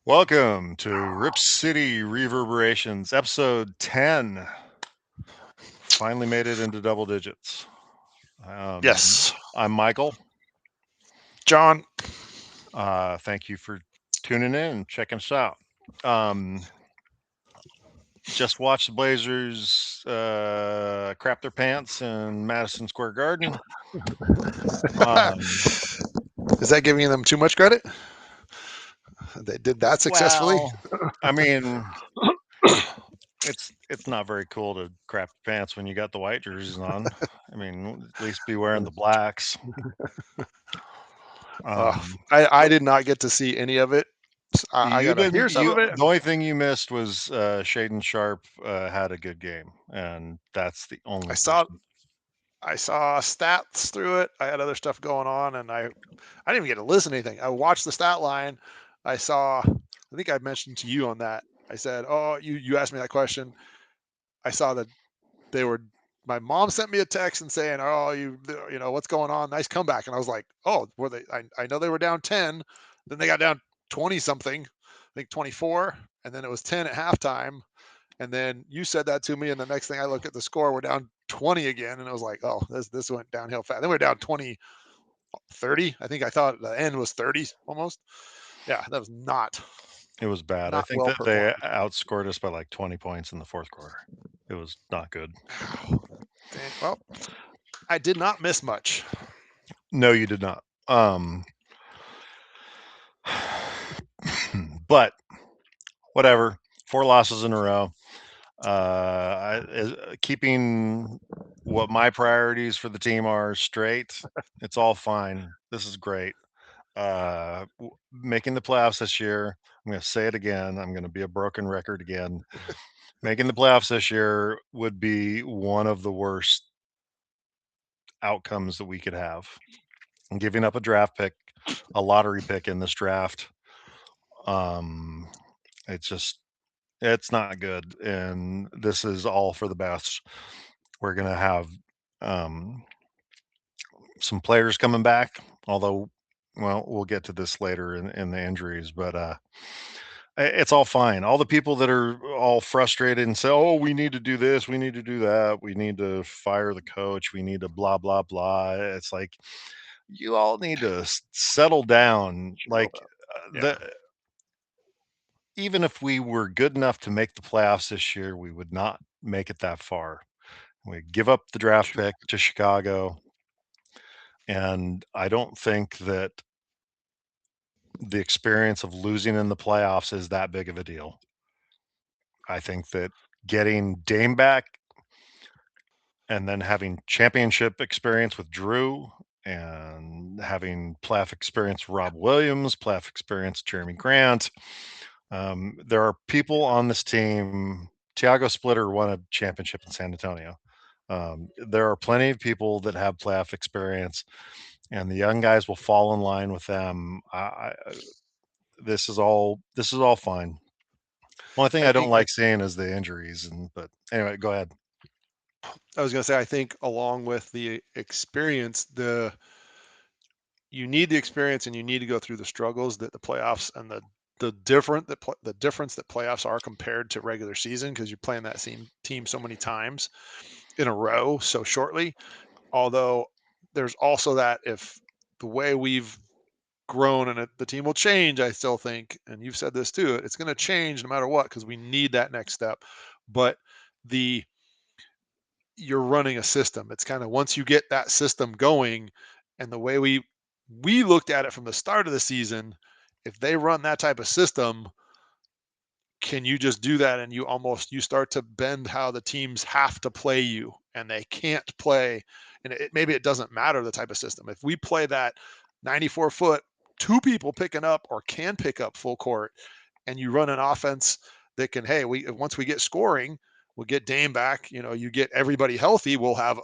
Welcome to City Reverberations, episode 10. Finally made it into double digits. Yes, I'm Michael. John. Thank you for tuning in and checking us out. Um, just watched the Blazers crap their pants in Madison Square Garden. Um, Is that giving them too much credit? They did that successfully. well, I mean, it's not very cool to crap your pants when you got the white jerseys on. I mean, at least be wearing the blacks. Uh, Um, I did not get to see any of it. I You got to didn't. hear some You of it. The only thing you missed was Shaden Sharp had a good game, and that's the I only saw person. I saw stats through it. I had other stuff going on, and I didn't even get to listen to anything. I watched the stat line. I saw. I think I mentioned to you on that. I said, "Oh, you asked me that question." I saw that they were. My mom sent me a text and saying, "Oh, you know what's going on? Nice comeback." And I was like, "Oh, were they? I know they were down 10, then they got down 20 something, I think 24, and then it was 10 at halftime. And then you said that to me, and the next thing I look at the score, we're down 20 again, and I was like, oh, this went downhill fast. Then we're down 20, 30. I think I thought the end was 30 almost. Yeah, that was It was bad. I not think well that they performed. outscored us by like 20 points in the fourth quarter. It was not good. Dang, well, I did not miss much. No, you did not. But whatever. 4 losses in a row. Keeping what my priorities for the team are straight. It's all fine. This is great. Making the playoffs this year. I'm going to say it again. I'm going to be a broken record again. Making the playoffs this year would be one of the worst outcomes that we could have. And giving up a draft pick, a lottery pick in this draft, um, it's just it's not good. And this is all for the best. We're going to have um, some players coming back, although, well, we'll get to this later in the injuries, but it's all fine. All the people that are all frustrated and say, "Oh, we need to do this, we need to do that, we need to fire the coach, we need to blah blah blah." It's like you all need to settle down. Chill Like out. the Yeah, even if we were good enough to make the playoffs this year, we would not make it that far. We give up the draft true. pick to Chicago, and I don't think that the experience of losing in the playoffs is that big of a deal. I think that getting Dame back and then having championship experience with Drew and having playoff experience Rob Williams, playoff experience Jeremy Grant. There are people on this team. Tiago Splitter won a championship in San Antonio. There are plenty of people that have playoff experience, and the young guys will fall in line with them. This is all fine. Only thing I I don't think like seeing is the injuries. But anyway, go ahead. I was gonna say I think along with the experience, the you need the experience and you need to go through the struggles that the playoffs and the difference that playoffs are compared to regular season because you're playing that same team so many times in a row so shortly. Although there's also that if the way we've grown and the team will change, I still think, and you've said this too, it's going to change no matter what because we need that next step. But the you're running a system. It's kind of once you get that system going, and the way we looked at it from the start of the season, if they run that type of system, can you just do that and you start to bend how the teams have to play you and they can't play and maybe it doesn't matter the type of system. If we play that 94-foot, two people picking up or can pick up full court and you run an offense that can, hey, we once we get scoring, we'll get Dame back. You get everybody healthy. We'll have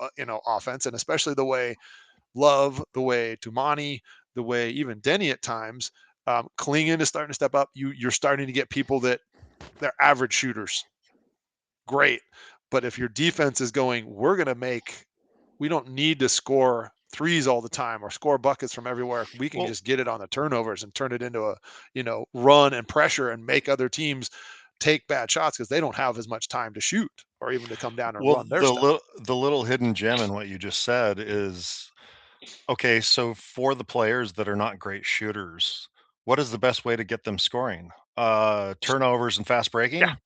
offense, and especially the way Love, the way Tumani, the way even Denny at times. Klingon is starting to step up. You're starting to get people that they're average shooters. Great, but if your defense is going, we don't need to score threes all the time or score buckets from everywhere. We can Well, just get it on the turnovers and turn it into a, run and pressure and make other teams take bad shots because they don't have as much time to shoot or even to come down and well, run their stuff. the little hidden gem in what you just said is, okay, so for the players that are not great shooters, what is the best way to get them scoring? Turnovers and fast Yeah, breaking?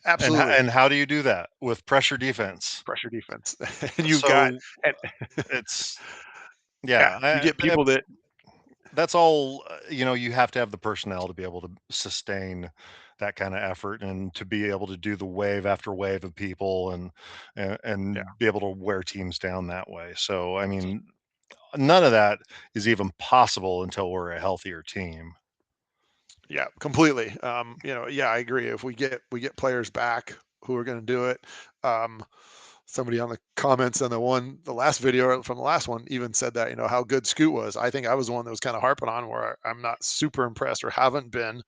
absolutely. And how do you do that? With pressure defense. Pressure defense. And you've got So and it's yeah, yeah, you get people that that's all, you have to have the personnel to be able to sustain that kind of effort and to be able to do the wave after wave of people yeah, and be able to wear teams down that way. So, I mean, none of that is even possible until we're a healthier team. yeah, completely. Yeah, I agree. If we get players back who are going to do it, um, somebody on the comments on the last video from the last one even said that how good Scoot was. I think I was the one that was kind of harping on where I'm not super impressed or haven't been,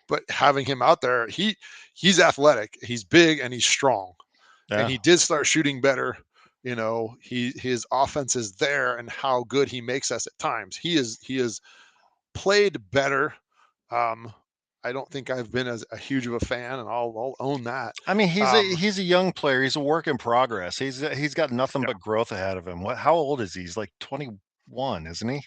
but having him out there, he's athletic, he's big, and he's strong, and Yeah. he did start shooting better. His offense is there, and how good he makes us at times. He is played better. Um, I don't think I've been as a huge of a fan, and I'll own that. I mean, Um, he's a young player. He's a work in progress. He's got nothing yeah, but growth ahead of him. How old is he? He's like 21, isn't he?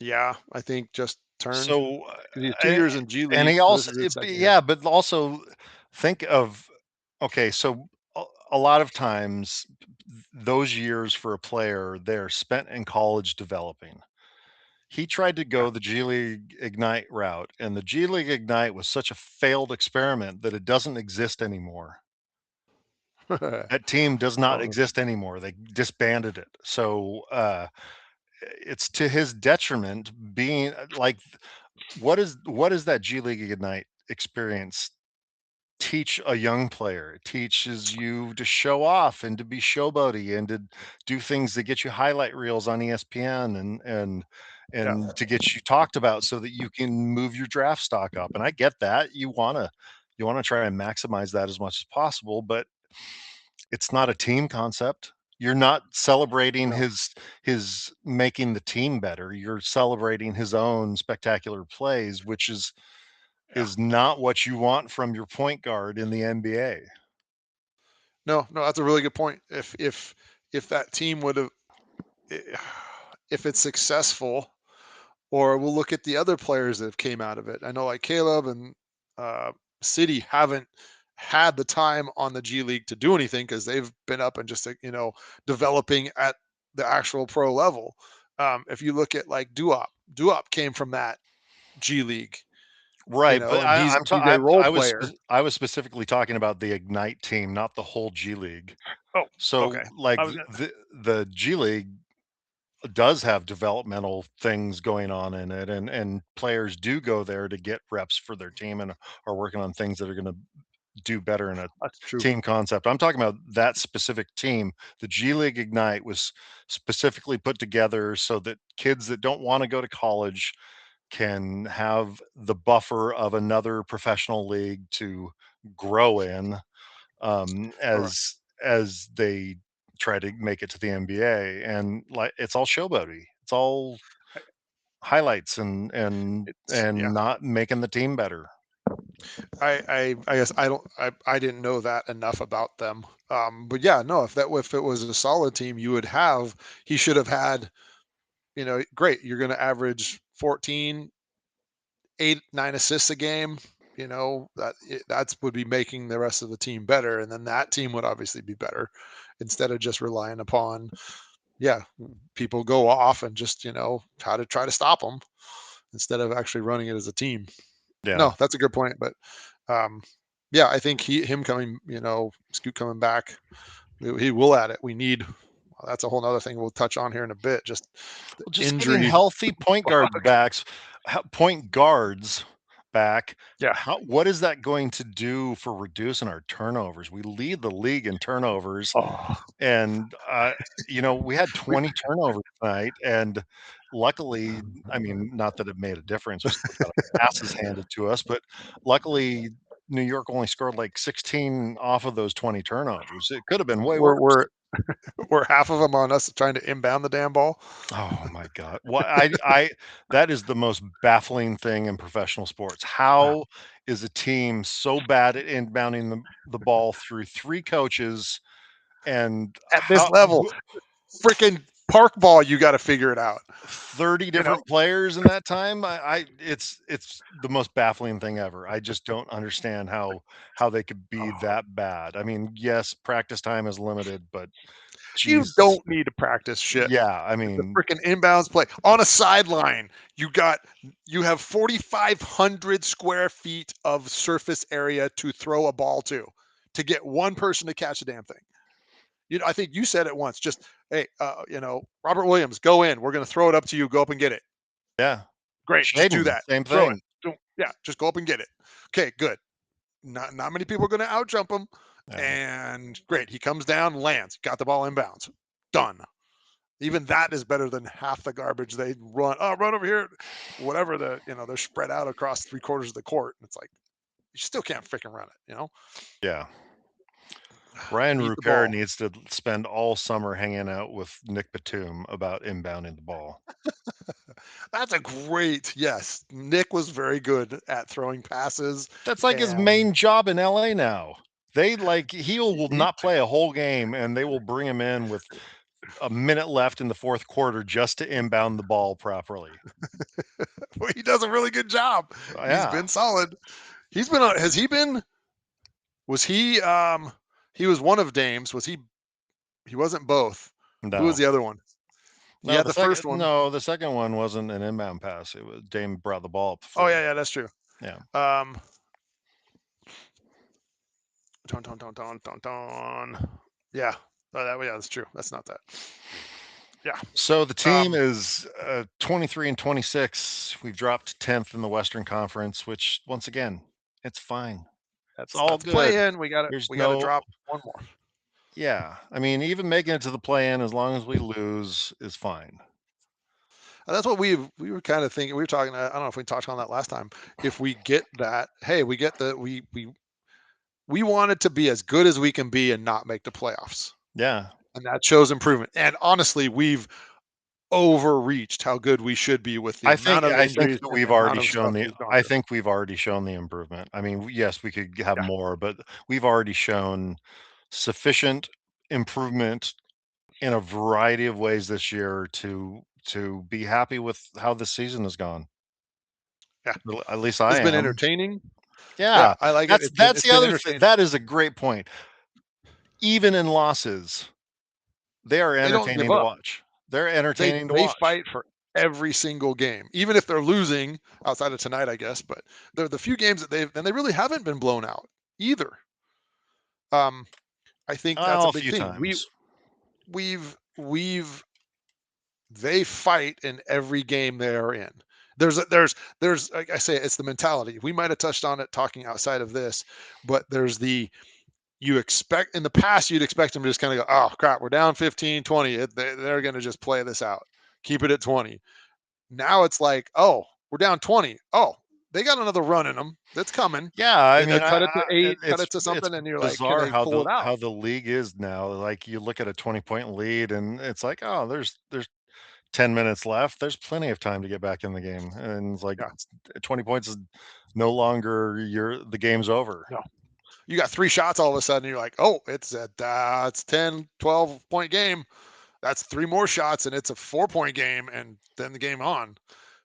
yeah, I think just turned So, because he's 2 years a in G and League, he so this also is his second year. yeah, but also think of, okay, so a lot of times those years for a player, they're spent in college developing. He tried to Yeah, go the G League Ignite route, and the G League Ignite was such a failed experiment that it doesn't exist anymore. That team does not totally. exist anymore. They disbanded it. So, it's to his detriment being like, what is that G League Ignite experience teach a young player? It teaches you to show off and to be showboaty and to do things that get you highlight reels on ESPN Yeah, and to get you talked about so that you can move your draft stock up. And I get that. You want to try and maximize that as much as possible, but it's not a team concept. You're not celebrating no, his making the team better. You're celebrating his own spectacular plays, which yeah, is not what you want from your point guard in the NBA. no, no. That's a really good point. If that team would have, if it's successful, or we'll look at the other players that have came out of it. I know like Caleb and uh, City haven't had the time on the G League to do anything because they've been up and just developing at the actual pro level. If you look at like Duop came from that G League, Right, but and he's a role player. I was specifically talking about the Ignite team, not the whole G League. Oh, So, okay. like, I was gonna, the G League does have developmental things going on in it, and players do go there to get reps for their team and are working on things that are gonna do better in a that's true. team concept. I'm talking about that specific team. The G League Ignite was specifically put together so that kids that don't wanna go to college can have the buffer of another professional league to grow in, All right. as they try to make it to the NBA. And like, it's all showboaty. It's all highlights It's yeah. and not making the team better. I guess I didn't know that enough about them. But yeah, no, if it was a solid team, you would have he should have had, great, you're gonna average 14, 8, 9 assists a game, that's would be making the rest of the team better. And then that team would obviously be better instead of just relying upon, yeah, people go off and just, how to try to stop them instead of actually running it as a team. Yeah. No, that's a good point. But um, yeah, I think him coming, Scoot coming back, he will add it. We need. Well, that's a whole other thing we'll touch on here in a bit. Just the Well, just getting injury healthy bug. point guards back. Yeah. What is that going to do for reducing our turnovers? We lead the league in turnovers. Oh, And, we had we, 20 turnovers tonight, and luckily, I mean, not that it made a difference, we still got our asses handed to us, but luckily, New York only scored like 16 off of those 20 turnovers. It could have been way we're worse. where half of them on us trying to inbound the damn ball. Oh my god. I that is the most baffling thing in professional sports. How is a team so bad at inbounding the ball through 3 coaches and At this how level, freaking park ball, you got to figure it out. 30 You know, different players in that time? I it's the most baffling thing ever. I just don't understand how they could be that bad. I mean, yes, practice time is limited, but you Jesus. don't need to practice shit. Yeah, I It's a mean, freaking inbounds play on a sideline. You got you have 4,500 square feet of surface area to throw a ball to get one person to catch the damn thing. You know, I think you said it once. Just hey, Robert Williams, go in. We're going to throw it up to you. Go up and get it. yeah. Great, just do Shaden, that. same Throw it. thing. Yeah, just go up and get it. Okay, good. Not many people are going to out jump him. Yeah. And great, he comes down, lands, got the ball inbounds. Done. Even that is better than half the garbage they run. Oh, run over here, whatever they're spread out across 3 quarters of the court. And it's like you still can't freaking run it. Yeah. Ryan Need the Rupert ball. needs to spend all summer hanging out with Nick Batum about inbounding the ball. That's a great yes. Nick was very good at throwing passes, That's like his and main job in LA now. They like he will he not play a whole game and they will bring him in with a minute left in the 4th quarter just to inbound the ball properly. he does a really good job. He's Yeah. been solid. He's been on. Has he been? Was he? He was one of Dame's. Was he? He wasn't both. Who was No. the other one? He No, had the first one. the second one wasn't an inbound pass. It was Dame brought the ball up the Oh floor. yeah, that's true. Yeah. Um, Don, don, don, don, don, don. Yeah. Yeah, that's true. That's not that. Yeah. So the team Um, is 23 and 26. We've dropped 10th in the Western Conference, which once again, it's fine. It's all that's good. play in. We got to There's we got to no, drop one more. yeah. I mean, even making it to the play in, as long as we lose, is fine. And that's what we were kind of thinking. We were talking. I don't know if we touched on that last time. If we get that, hey, we get the we want it to be as good as we can be and not make the playoffs, Yeah. and that shows improvement. And honestly, we've overreached how good we should be with the amount of I think injuries that and the we've amount already of shown stuff the we've gone I through. think we've already shown the improvement. I mean, yes, we could have Yeah. more, but we've already shown sufficient improvement in a variety of ways this year to be happy with how the season has gone. Yeah. Well, at least I It's been am. entertaining. Yeah, Yeah, I like it. that's It's the been other thing. entertaining. That is a great point. Even in losses, they are They don't give entertaining to up. watch. They're entertaining to They watch. fight for every single game, even if they're losing outside of tonight, I guess. But the few games that they really haven't been blown out either. Um, I think that's Well, a a big few thing. times. We've they fight in every game they are in. There's like I say, it's the mentality. We might have touched on it talking outside of this, but there's the you expect in the past you'd expect them to just kind of go, oh crap, we're down 15, 20. They're going to just play this out, keep it at 20. Now it's like, oh, we're down 20. Oh, they got another run in them. That's coming. Yeah, I They'll mean, cut it to eight, cut it to it's something, and you're like, can bizarre they pull it out? how the league is now. Like, you look at a 20-point lead, and it's like, "Oh, there's 10 minutes left. There's plenty of time to get back in the game." And it's like, Yeah, 20 points is no longer the game's over. no. You got 3 shots all of a sudden. You're like, oh, it's 10, 12 point game. That's 3 more shots, and it's a 4 point game, and then the game on.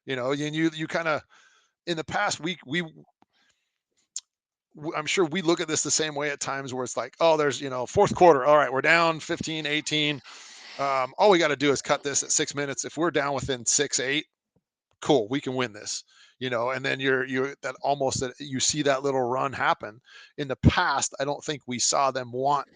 And you kind of in the past week I'm sure we look at this the same way at times where it's like, oh, there's, fourth quarter. All right, we're down 15, 18. All we got to do is cut this at 6 minutes. If we're down within 6, 8, cool, we can win this. And then you're that almost that you see that little run happen. In the past, I don't think we saw them want,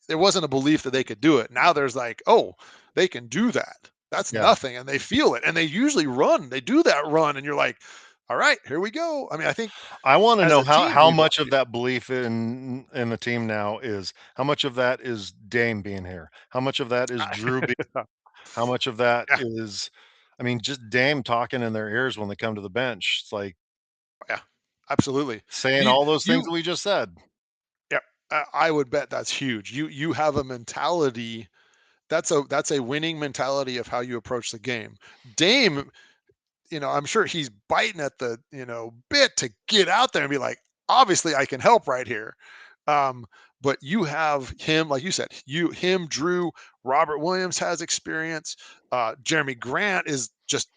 there wasn't a belief that they could do it. Now there's like, oh, they can do that. That's Yeah. nothing. And they feel it. And they usually run. They do that run. And you're like, all right, here we go. I mean, I think I wanna as know a team, how we've much of yeah. that belief in the team now is how much of that is Dame being here? How much of that is Drew being how much of that Yeah, is I mean, just Dame talking in their ears when they come to the bench. It's like yeah, absolutely. saying The all those things you that we just said. yeah. I would bet that's huge. You have a mentality that's a winning mentality of how you approach the game. Dame, I'm sure he's biting at the, bit to get out there and be like, obviously I can help right here. Um, but you have him, like you said, Drew, Robert Williams has experience. Jeremy Grant is just,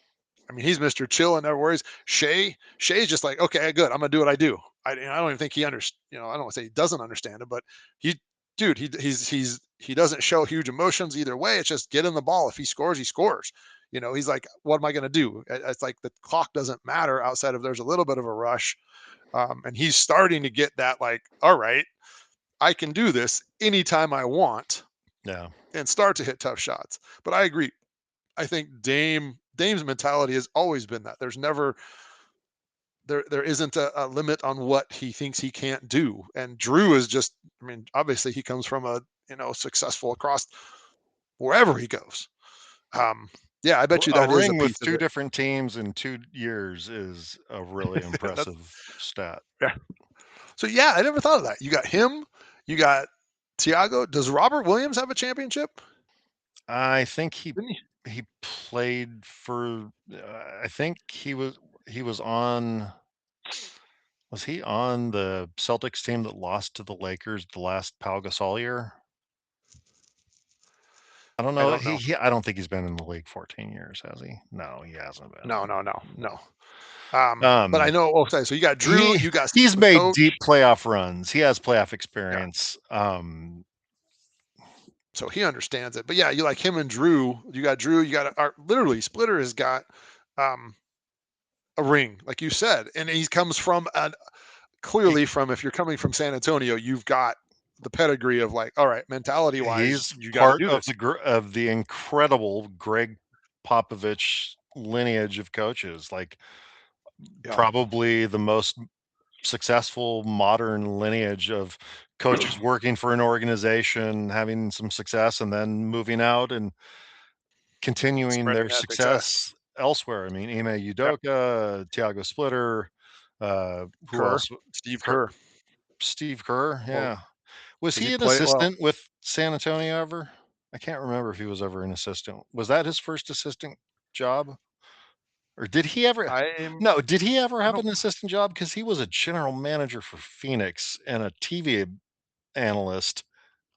I mean, he's Mr. Chill and never worries. Shay's just like, okay, good. I'm gonna do what I do. I don't even think he understands. I don't want to say he doesn't understand it, but he, dude, he doesn't show huge emotions either way. It's just get in the ball. If he scores, he scores. He's like, what am I gonna do? It's like the clock doesn't matter outside of there's a little bit of a rush, and he's starting to get that like, all right, I can do this anytime I want Yeah. and start to hit tough shots. But I agree. I think Dame's mentality has always been that. There's never there isn't a limit on what he thinks he can't do. And Drew is just, I mean, obviously he comes from a, successful across wherever he goes. Um, yeah, I bet you A that is a ring piece with of 2 it. different teams in 2 years is a really That's impressive stat. yeah. So yeah, I never thought of that. You got him, you got Tiago. Does Robert Williams have a championship? I think he Didn't he? he played for, I think he was he on the Celtics team that lost to the Lakers the last Pau Gasol year? I don't I know. don't know. I don't think he's been in the league 14 years, has he? No, he hasn't been. No, no, no, No. no. But I Um, know. Okay, so you got Drew, he you got he's the made coach. deep playoff runs. He has playoff Yeah, experience. so he understands it. But yeah, you like him and Drew. You got Drew. You got literally Splitter has got um, a ring, like you said, and he comes from clearly from if you're coming from San Antonio, you've got the pedigree of like, all right, mentality wise, He's you got to part do of this. of the incredible Greg Popovich lineage of coaches, like Yeah, probably the most successful modern lineage of coaches working for an organization, having some success, and then moving out and continuing spreading their that success. success elsewhere. I mean, Ime Yep, Udoka, Tiago Splitter, who Kerr, else? Steve Kerr, Kerr. Steve Kerr, Well, yeah. Was because he he an played well. assistant with San Antonio ever? I can't remember if he was ever an assistant. Was that his first assistant job? Or did he ever I'm No, did he ever I have don't an assistant job? Because he was a general manager for Phoenix and a TV analyst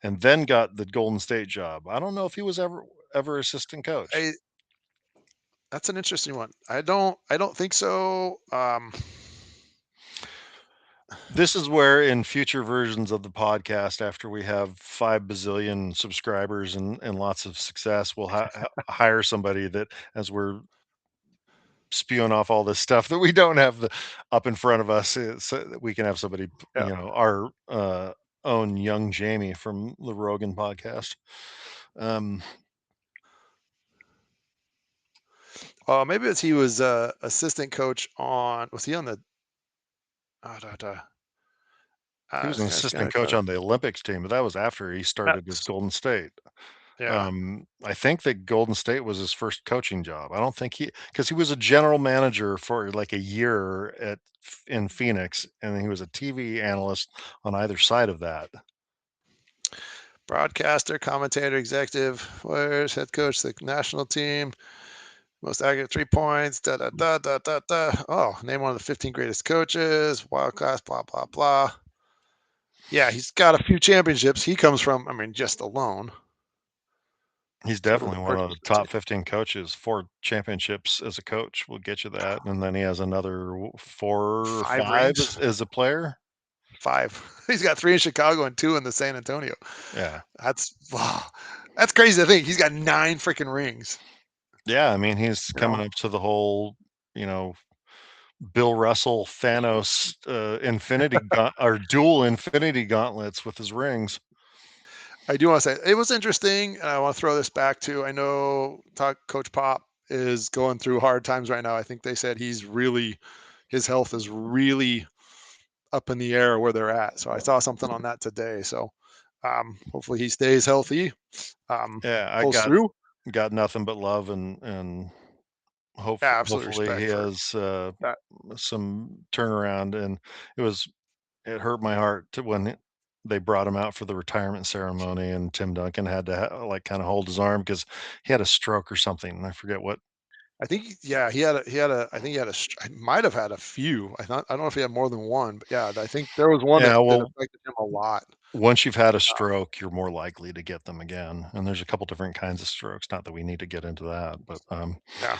and then got the Golden State job. I don't know if he was ever assistant coach. I That's an interesting one. I don't think so. This is where in future versions of the podcast, after we have 5 bazillion subscribers and lots of success, we'll hire somebody that as we're spewing off all this stuff that we don't have up in front of us, so that we can have somebody, Yeah. our own young Jamie from the Rogan podcast. Um, Maybe it's he was assistant coach on. Was he on the? Da, da, he was an it's assistant gonna coach come. on the Olympics team, but that was after he started with That's Golden State. yeah. I think that Golden State was his first coaching job. I don't think because he was a general manager for like a year in Phoenix, and he was a TV analyst on either side of that. Broadcaster, commentator, executive, players, head coach, the national team, most accurate 3 points. Da da da da da da. Oh, name one of the 15 greatest coaches. Wild class. Blah blah blah. Yeah, he's got a few championships. He comes from. I mean, just alone. He's Let's go to the definitely one of Perkins. the top 15 coaches. 4 championships as a coach will get you that, and then he has another 4 or 5 5 rings. as a player. 5. He's got 3 in Chicago and 2 in the San Antonio. Yeah. That's wow. That's crazy to think. He's got 9 freaking rings. Yeah, I mean, he's You know, coming up to the whole, you know, Bill Russell, Thanos, infinity or dual infinity gauntlets with his rings. I do want to say it was interesting, and I want to throw this back to. I know Coach Pop is going through hard times right now. I think they said his health is really up in the air where they're at. So I saw something on that today. So hopefully he stays healthy, Yeah, I pulls through. got nothing but love and Yeah, absolute hopefully he respect for has, that. some turnaround, and it was it hurt my heart to when they brought him out for the retirement ceremony, and Tim Duncan had to like kind of hold his arm because he had a stroke or something. I forget what. I think yeah, he had a I think he had a I might have had a few. I don't know if he had more than one, but yeah, I think there was one Yeah, that well, affected him a lot. once you've had a stroke, you're more likely to get them again. And there's a couple different kinds of strokes. Not that we need to get into that, but Yeah.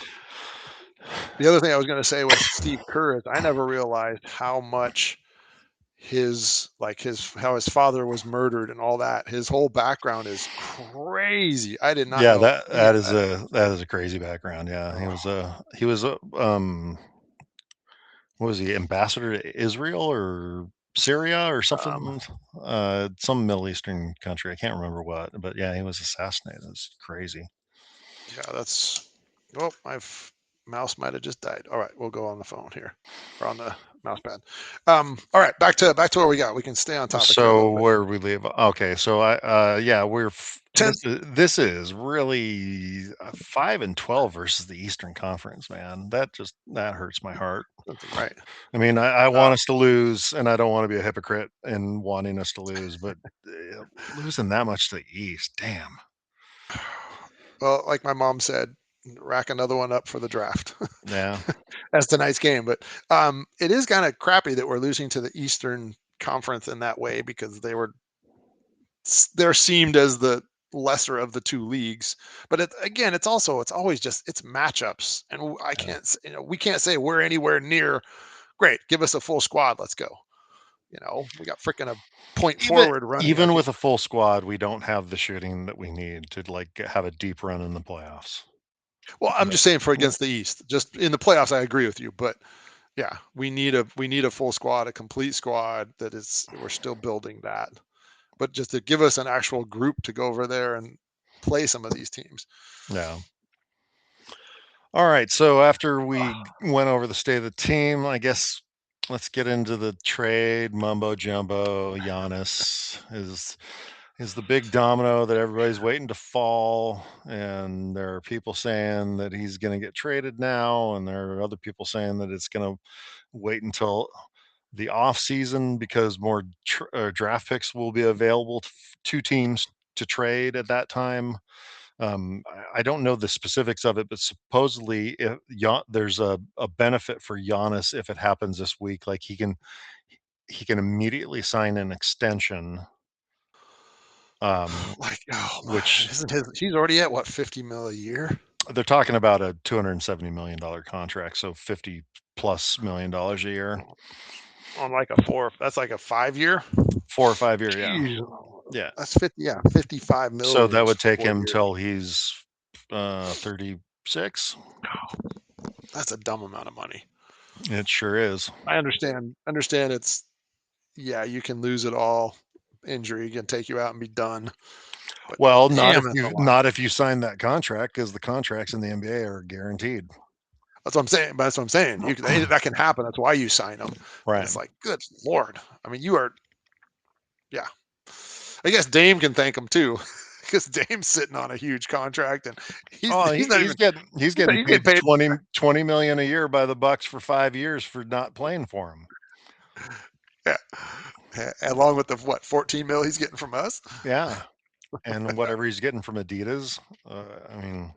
The other thing I was gonna say with Steve Kerr is I never realized how much his how his father was murdered and all that. His whole background is crazy. I did not yeah, know that any of that is that. a crazy background. Yeah, Oh, he was a what was he, ambassador to Israel or Syria or um, something? Some Middle Eastern country. I can't remember what, but yeah, he was assassinated. It's crazy. yeah, that's oh, mouse might have just died. All right, we'll go on the phone here or on the mouse pad. All right, back to where we got. We can stay on topic here a So little bit. where we leave? Okay, so yeah, Tenth, this is really 5-12 versus the Eastern Conference, man. That hurts my heart. right? I mean, I Uh, want us to lose, and I don't want to be a hypocrite in wanting us to lose, but losing that much to the East, damn. well, like my mom said, rack another one up for the draft. Yeah, That's tonight's game. But it is kind of crappy that we're losing to the Eastern Conference in that way because they're seemed as the lesser of the two leagues. But again, it's always just it's matchups, and I yeah. can't we can't say we're anywhere near great. Give us a full squad, let's go. We got freaking a point Even forward running our even team. with a full squad, we don't have the shooting that we need to like have a deep run in the playoffs. Well, I'm But just saying for against the East, just in the playoffs, I agree with you, but yeah, we need a full squad, a complete squad that is we're still building that. But just to give us an actual group to go over there and play some of these teams. yeah. All right. So after we went over the state of the team, I guess let's get into the trade mumbo jumbo. Giannis is the big domino that everybody's waiting to fall, and there are people saying that he's going to get traded now, and there are other people saying that it's going to wait until the off season because more draft picks will be available to teams to trade at that time. I don't know the specifics of it, but supposedly there's a benefit for Giannis if it happens this week. Like he can immediately sign an extension, um, Like, oh my, which isn't his? He's already at what 50 mil a year they're talking about a $270 million contract, so $50+ million a year, on like a four. That's like a 5 year. 4 or 5 year, yeah, Jeez, yeah. that's 50. Yeah, 55 So that million would for take 4 him years. till he's 36. That's a dumb amount of money. It sure is. I understand. It's yeah, you can lose it all. Injury can take you out and be done. But Well, damn, that's a lot. not if you sign that contract, because the contracts in the NBA are guaranteed. That's what I'm saying. But that's what I'm saying. That can happen. That's why you sign them. But Right. it's like, good lord. I mean, you are. Yeah. I guess Dame can thank him too, because Dame's sitting on a huge contract and Oh, he's not even he's getting he's getting paid paid. 20 million a year by the Bucks for 5 years for not playing for him. Yeah. Along with the what 14 mil he's getting from us. Yeah, and whatever he's getting from Adidas, I mean,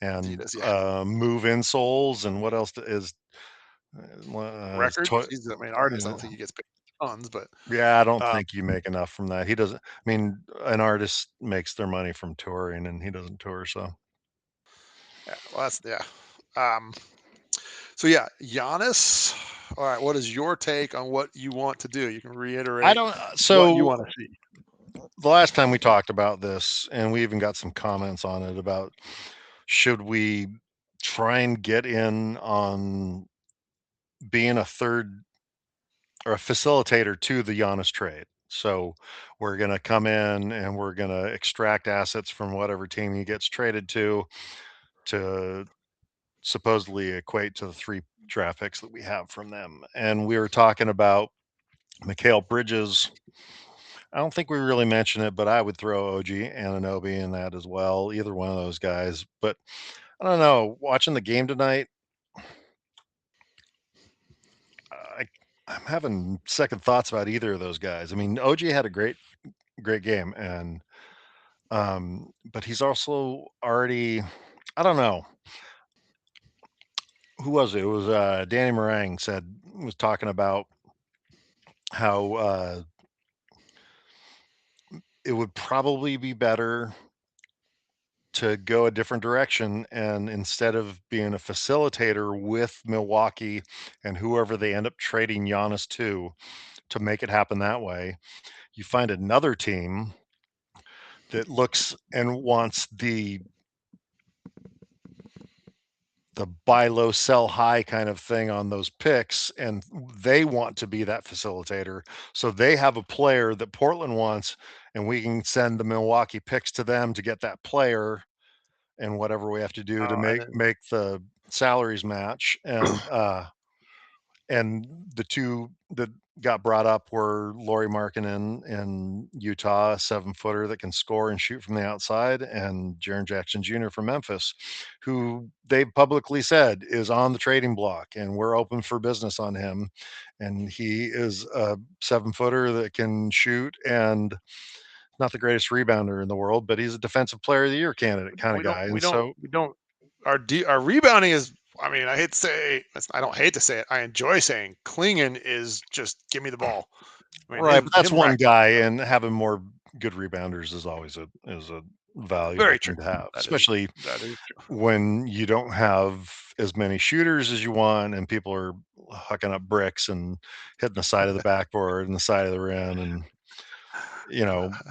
and Adidas, yeah. move insoles and what else is Records. He's I mean, artist. I don't think he gets paid tons, but yeah, I don't um, think you make enough from that. He doesn't. I mean, an artist makes their money from touring, and he doesn't tour, so yeah. Well, that's yeah. Um, so yeah, Giannis. All right, what is your take on what you want to do? You can I reiterate don't. what you So want to see. the last time we talked about this, and we even got some comments on it about should we try and get in on being a third or a facilitator to the Giannis trade. So we're going to come in and we're going to extract assets from whatever team he gets traded to supposedly equate to the three draft picks that we have from them. And we were talking about Mikhail Bridges. I don't think we really mentioned it, but I would throw OG Ananobi in that as well. Either one of those guys. But I don't know. Watching the game tonight, I'm having second thoughts about either of those guys. I mean, OG had a great game, and but he's also already, I don't know, who was it? It was Danny Meringue was talking about how it would probably be better to go a different direction, and instead of being a facilitator with Milwaukee and whoever they end up trading Giannis to make it happen that way, you find another team that looks and wants the buy low, sell high kind of thing on those picks, and they want to be that facilitator. So they have a player that Portland wants, and we can send the Milwaukee picks to them to get that player, and whatever we have to do to Oh, and make the salaries match. And the two that got brought up were Laurie Markkinen in Utah, a 7-footer that can score and shoot from the outside, and Jaren Jackson Jr. from Memphis, who they publicly said is on the trading block, and we're open for business on him. And he is a 7-footer that can shoot and not the greatest rebounder in the world, but he's a defensive player of the year candidate kind of guy. And so, we don't our rebounding is, I mean, I hate to say, I don't hate to say it. I enjoy saying Klingon is just give me the ball. I mean, right, but that's him one racking guy, up and having more good rebounders is always a valuable very true. thing to have, That is especially that is true. when you don't have as many shooters as you want, and people are hucking up bricks and hitting the side of the backboard and the side of the rim, and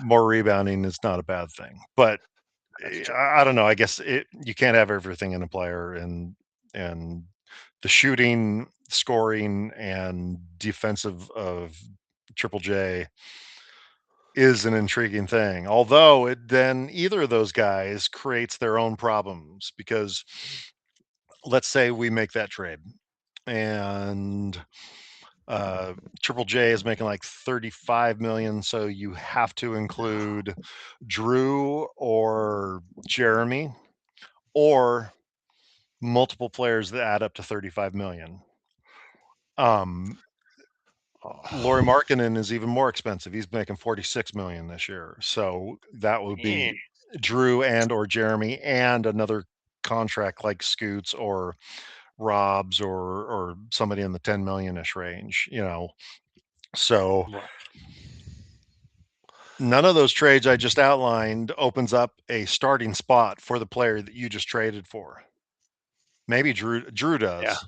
more rebounding is not a bad thing. But That's true. I don't know. I guess you can't have everything in a player, and the shooting, scoring, and defensive of Triple J is an intriguing thing. Although it then either of those guys creates their own problems, because let's say we make that trade and uh Triple J is making like 35 million, so you have to include Drew or Jeremy or multiple players that add up to 35 million. um Laurie Oh, Markkinen is even more expensive. He's making 46 million this year. So that would man. be Drew and or Jeremy and another contract like Scoots or Rob's or somebody in the 10 million-ish range. So Right. none of those trades I just outlined opens up a starting spot for the player that you just traded for. Maybe Drew Yeah. does,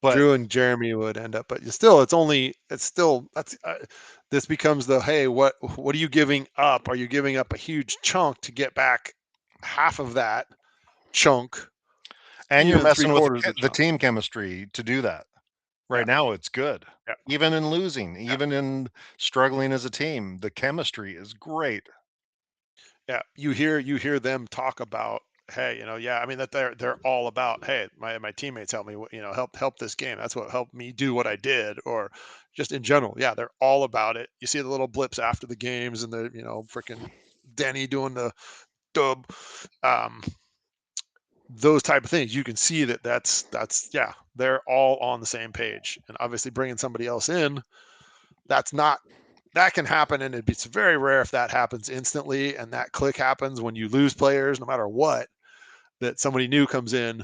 but Drew and Jeremy would end up, but still, it's still that's this becomes the, hey, what are you giving up? Are you giving up a huge chunk to get back half of that chunk, and you're even three messing with quarters of the the chunk? team chemistry to do that. Yeah, Right now, it's good. yeah, Even in losing, yeah, even in struggling as a team, the chemistry is great. yeah. You hear them talk about, hey, yeah. I mean, that they're all about, hey, my teammates help me, help this game. That's what helped me do what I did, or just in general. Yeah, they're all about it. You see the little blips after the games, and the freaking Denny doing the dub. Um, those type of things, you can see that that's yeah, they're all on the same page. And obviously, bringing somebody else in, that's not that can happen, and it's very rare if that happens instantly and that click happens when you lose players, no matter what, that somebody new comes in.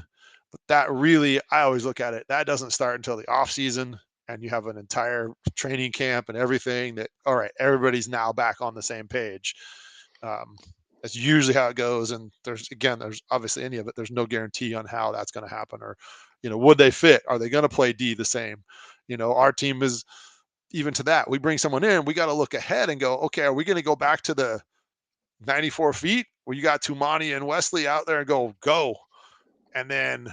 But that really, I always look at it, that doesn't start until the off season, and you have an entire training camp and everything, that all right, everybody's now back on the same page. um, that's usually how it goes. And there's obviously any of it, there's no guarantee on how that's going to happen, or would they fit, are they going to play D the same. Our team is, even to that, we bring someone in, we got to look ahead and go, okay, are we going to go back to the 94 feet where you got Tumani and Wesley out there and go, and then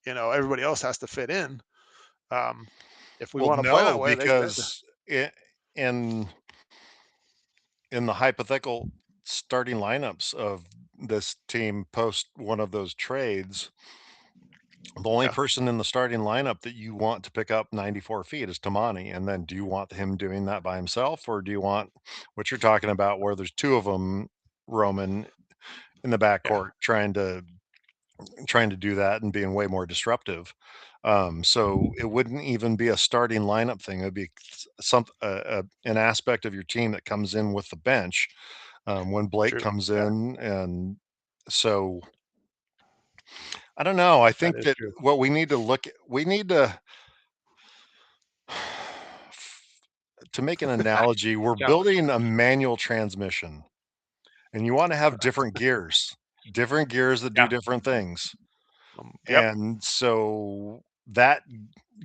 everybody else has to fit in. um, if we Well, want to play that no, way, they should. because in the hypothetical starting lineups of this team post one of those trades, the only Yeah, person in the starting lineup that you want to pick up 94 feet is Tamani. And then do you want him doing that by himself, or do you want what you're talking about where there's two of them roaming in the yeah, backcourt trying to trying to do that and being way more disruptive. So it wouldn't even be a starting lineup thing. It would be an aspect of your team that comes in with the bench when Blake True. comes Yeah, in, and so I don't know. I that think is that true. what we need to look at, we need to make an analogy. We're Challenge. building a manual transmission, and you want to have different gears that do Yeah. different things. Yep. And so that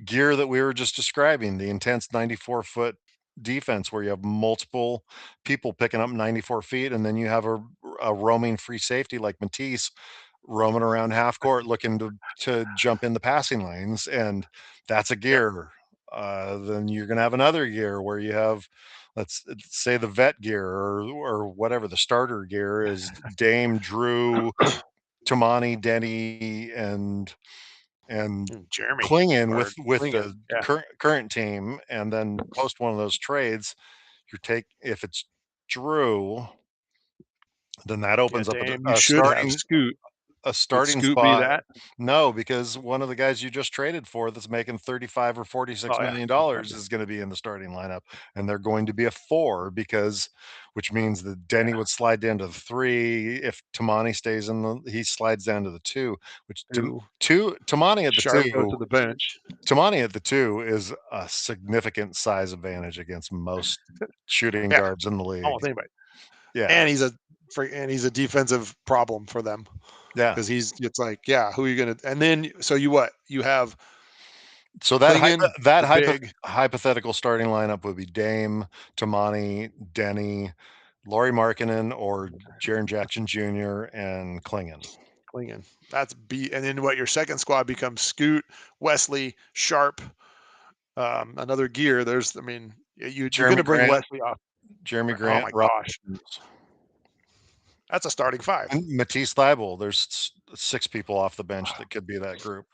gear that we were just describing, the intense 94-foot defense where you have multiple people picking up 94 feet, and then you have a roaming free safety like Matisse roaming around half court looking to jump in the passing lanes, and that's a Yep. gear. Then you're going to have another gear where you have, let's say the vet gear or whatever the starter gear is Dame, Drew, Tamani, Denny, and Jeremy Klingon or with Klingon. the Yeah. current team, and then post one of those trades, if it's Drew, then that Yeah, opens up Dame, you should have Scoot. a Would starting Scoot be spot. that? No, because one of the guys you just traded for that's making 35 or Oh, 46 yeah. million Okay. dollars is going to be in the starting lineup, and they're going to be a four because which means that Yeah. Denny would slide down to the three. If Tamani stays in the he slides down to the two, which Two. Tamani at the Sharp goes two to the bench. Tamani at the two is a significant size advantage against most shooting Yeah. guards in the league. Almost anybody. Yeah. And he's a defensive problem for them Yeah. because it's like, yeah, who are you gonna and then so you what? You have So Klingon, the big hypothetical starting lineup would be Dame, Tamani, Denny, Laurie Markkinen, or Jaren Jackson Jr. and Klingon, Klingon. That's B and then what your second squad becomes Scoot, Wesley, Sharp, another gear. There's I mean, you're Jeremy gonna bring Grant, Wesley off. Jeremy Oh Grant, my Rob gosh. Williams, That's a starting five. and Matisse Thybulle. There's six people off the bench that could be that group,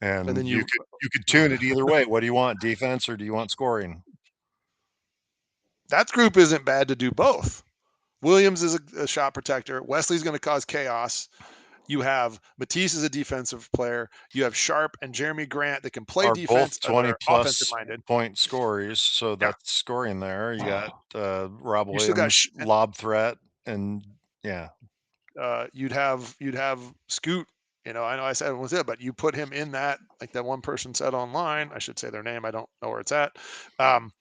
And and then you you could tune it either way. What do you want, defense or do you want scoring? that group isn't bad to do both. Williams is a shot protector. Wesley's going to cause chaos. You have Matisse as a defensive player. You have Sharp and Jeremy Grant that can play Are defense. both That 20 are offensive plus minded. point scorers, so Yeah. that's scoring there. You got Rob You still got Williams lob threat, and yeah, you'd have Scoot. I know I said it was it, but you put him in that like that one person said online. I should say their name. I don't know where it's at. Um,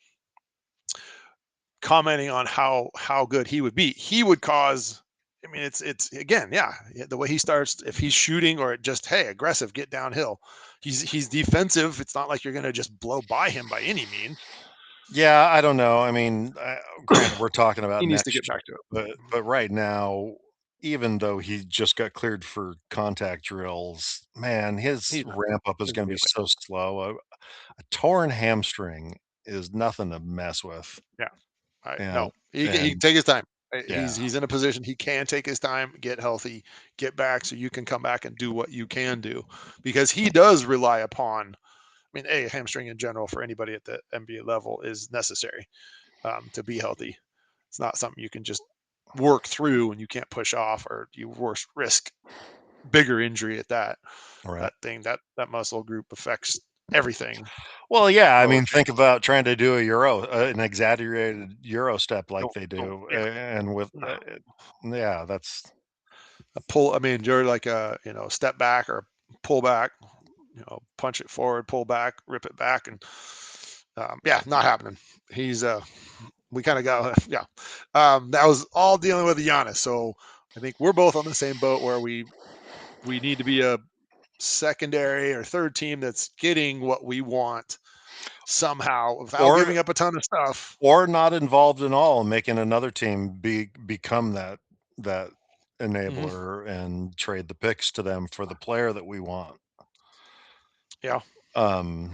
Commenting on how good he would be. He would cause. I mean, it's again, yeah, the way he starts. If he's shooting or just hey aggressive, get downhill. He's defensive. It's not like you're going to just blow by him by any means. yeah. I don't know. I mean, granted, we're talking about He needs to next get back to year, it. but right now, even though he just got cleared for contact drills, man, his He's not ramp up is going going to to be be like so slow. A torn hamstring is nothing to mess with, yeah. I and no, he can and take his time. yeah, He's in a position he can take his time, get healthy, get back, so you can come back and do what you can do, because he does rely upon. I mean, a hamstring in general for anybody at the NBA level is necessary to be healthy. It's not something you can just work through and you can't push off, or you worse risk bigger injury at that. right. That muscle group affects everything Well, yeah, I lower mean, think extremities. about trying to do a an exaggerated euro step like Don't they don't do, yeah and with no yeah, that's a pull. I mean, you're like a step back or pull back. Punch it forward, pull back, rip it back, and yeah, not happening. He's we kind of got yeah. That was all dealing with Giannis. So I think we're both on the same boat where we need to be a secondary or third team that's getting what we want somehow without or giving up a ton of stuff. not involved in all, making another team become that Hmm. enabler and trade the picks to them for the player that we want. Yeah, Um,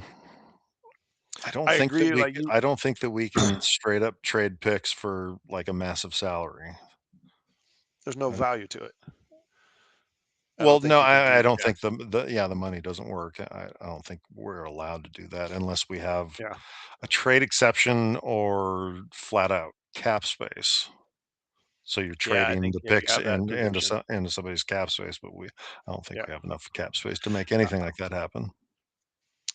I agree. Like I don't think that we can straight up trade picks for like a massive salary. there's no Uh, value to it. I Well, don't no, think you can do. I don't Yeah, think the money doesn't work. I don't think we're allowed to do that unless we have yeah. a trade exception or flat out cap space. So you're Yeah, I trading think the yeah, you picks have that into division. into somebody's cap space, but I don't think Yeah. we have enough cap space to make anything like that happen.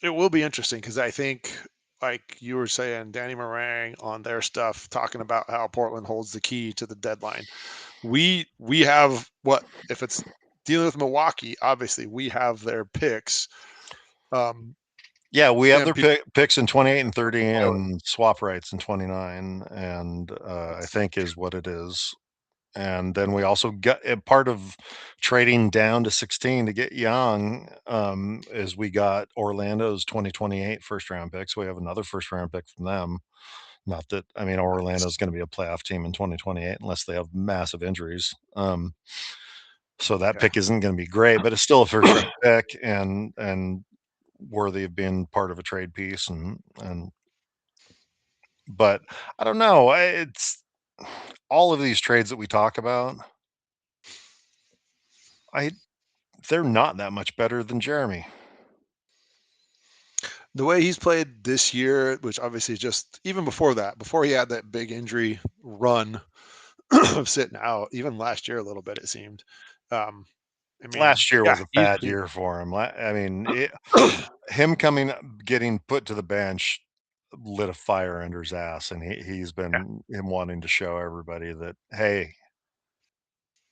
It will be interesting because I think, like you were saying, Danny Meringue on their stuff talking about how Portland holds the key to the deadline. We have what if it's dealing with Milwaukee? Obviously, we have their picks. Um, Yeah, we have and their people picks in 28 and 30 spoil it. and swap rights in 29, and I That's think is what it is. And then we also got part of trading down to 16 to get Young, is we got Orlando's 2028 first round pick. So we have another first round pick from them. Not that, I mean, Orlando's nice. going to be a playoff team in 2028 unless they have massive injuries. So that Yeah. pick isn't going to be great, but it's still a first round pick and worthy of being part of a trade piece. But I don't know. It's all of these trades that we talk about. I They're not that much better than Jeremy. The way he's played this year, which obviously is just even before that, before he had that big injury run of sitting out, even last year a little bit it seemed. Um, I mean, Last year yeah, was a he's bad been year for him. I mean, him getting put to the bench lit a fire under his ass, and he's yeah, been him wanting to show everybody that, hey,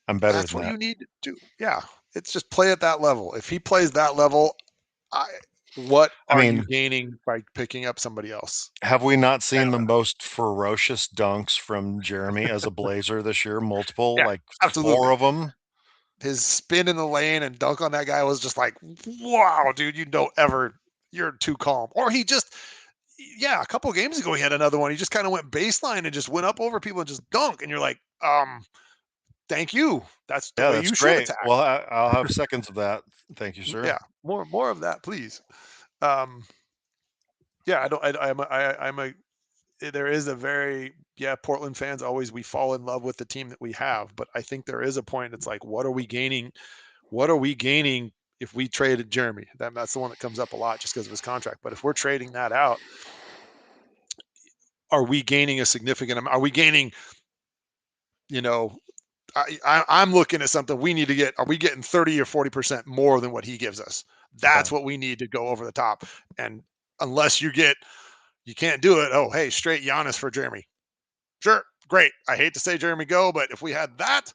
I'm better that's than what that. you need to do. Yeah, it's just play at that level. If he plays that level, I what I are you mean, gaining by picking up somebody else? have we not I seen don't the know. most ferocious dunks from Jeremy as a Blazer this year? Multiple, Yeah, like four absolutely. of them. His spin in the lane and dunk on that guy was just like, wow, dude, you don't ever, you're too calm. Or he just, yeah, a couple of games ago he had another one. He just kind of went baseline and just went up over people and just dunk. And you're like, thank you. That's the Yeah, way that's you should great. attack. Well, I'll have seconds of that. Thank you, sir. Yeah, more of that, please. Um, yeah, I don't. I'm a. There is a very yeah. Portland fans always we fall in love with the team that we have, but I think there is a point. It's like, what are we gaining? What are we gaining if we traded Jeremy? That's the one that comes up a lot just because of his contract. But if we're trading that out, are we gaining a significant amount? Are we gaining? You know, I'm looking at something we need to get. Are we getting 30 or 40% more than what he gives us? Yeah, That's what we need to go over the top. And unless you can't do it. Oh, hey, straight Giannis for Jeremy. Sure, great. I hate to say Jeremy go, but if we had that,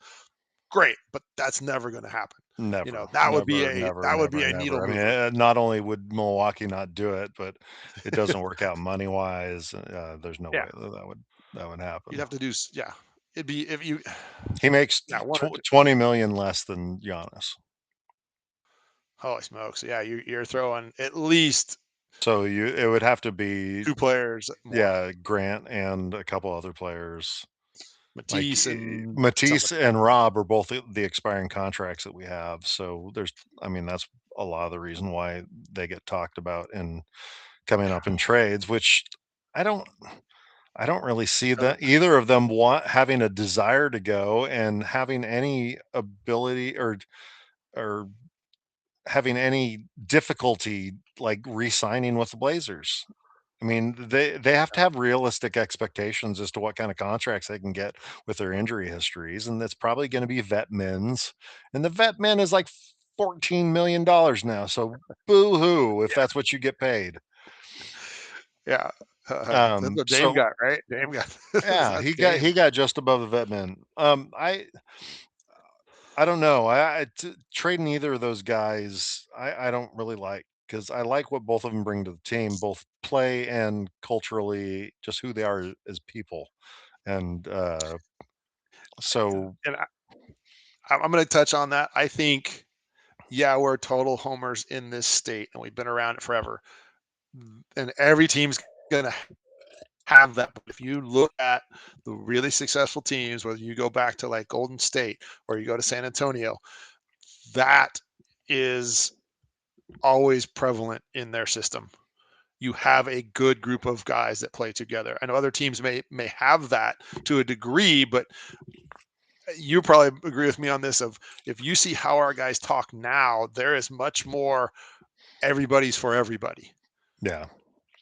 great. But that's never going to happen. never, That would be never, a never, never, needle never. I mean, mover. not only would Milwaukee not do it, but it doesn't work out money wise. There's no Yeah, way that would you'd happen. have to do. Yeah, it'd be if you. He makes Yeah, one or two. 20 million less than Giannis. Holy smokes! Yeah, you're throwing at least So it would have to be, two players more. yeah, Grant and a couple other players. Like, Matisse and Matisse somebody. and Rob are both the expiring contracts that we have, so I mean, that's a lot of the reason why they get talked about in coming up in trades, which I don't I don't really see that Doesn't either of them having a desire to go and having any ability or having any difficulty, like, re-signing with the Blazers. I mean, they have to have realistic expectations as to what kind of contracts they can get with their injury histories, and that's probably going to be vet mins. And the vet min is like $14 million now. So boo hoo if that's what you get paid. Yeah, that's what Dame So got, right? Dame got yeah, that's Dame. he got just above the vet min. I don't know. Trading either of those guys, I don't really like because I like what both of them bring to the team, both play and culturally, just who they are as people. And so, And I'm going to touch on that. I think, yeah, we're total homers in this state, and we've been around it forever. And every team's going to have that. But if you look at the really successful teams, whether you go back to like Golden State or you go to San Antonio, that is always prevalent in their system. You have a good group of guys that play together. I know other teams may have that to a degree, but you probably agree with me on this of if you see how our guys talk now, there is much more everybody's for everybody. yeah,